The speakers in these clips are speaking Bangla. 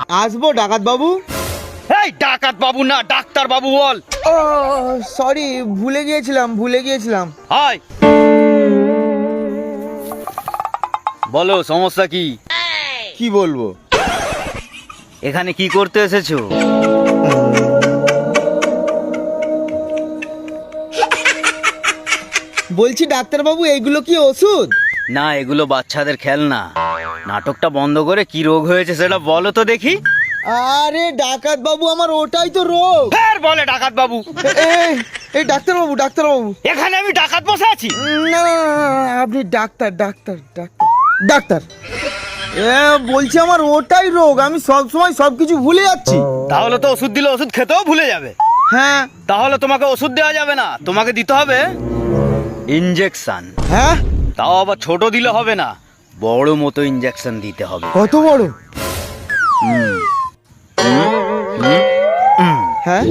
আসবো ডাকাত বাবু? এই ডাকাত বাবু না, ডাক্তার বাবু বল। ও সরি, ভুলে গিয়েছিলাম। হাই, বলো সমস্যা কি? কি বলবো? এখানে কি করতে এসেছো? বলছি ডাক্তার বাবু, এইগুলো কি ওষুধ? না, এগুলো বাচ্চাদের খেলনা। নাটকটা বন্ধ করে কি রোগ হয়েছে সেটা বলো তো দেখি। আরে ডাকাত বাবু, আমার ওটাই তো রোগ। ফের বলে ডাকাত বাবু। এই ডাক্তার বাবু, এখানে আমি ডাকাত বসে আছি? না, আপনি ডাক্তার। বলছি আমার ওটাই রোগ, আমি সব সময় সবকিছু ভুলে যাচ্ছি। তাহলে তো ওষুধ দিলে ওষুধ খেতেও ভুলে যাবে। হ্যাঁ। তাহলে তোমাকে ওষুধ দেওয়া যাবে না, তোমাকে দিতে হবে ইনজেকশন। হ্যাঁ? তাও আবার ছোট দিলে হবে না, বড় মতো ইনজেকশন দিতে হবে। কত বড়? হ্যাঁ,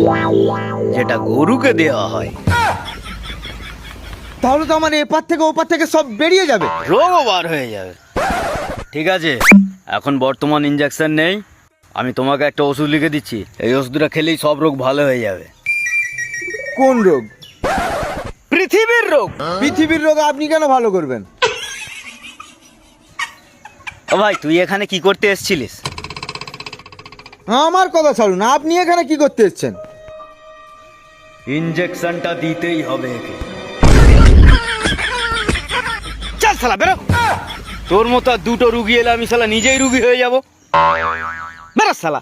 যেটা গরুকে দেওয়া হয়। তাহলে তো আমার এপার থেকে ওপার থেকে সব বেরিয়ে যাবে, রোগও বার হয়ে যাবে। ঠিক আছে, এখন বর্তমান ইনজেকশন নেই, আমি তোমাকে একটা ওষুধ লিখে দিচ্ছি। এই ওষুধটা খেলেই সব রোগ ভালো হয়ে যাবে। কোন রোগ? পৃথিবীর রোগ। পৃথিবীর রোগ আপনি কেন ভালো করবেন? ও ভাই, তুই এখানে কি করতে এসেছিলিস? আমার কথা ছাড়ুন, আপনি এখানে কি করতে এসেছেন? ইনজেকশনটা দিতেই হবে একে। চল শালা বেরো। তোর মতো আর দুটো রুগী এলে আমি শালা নিজেই রুগী হয়ে যাব। বেরো শালা।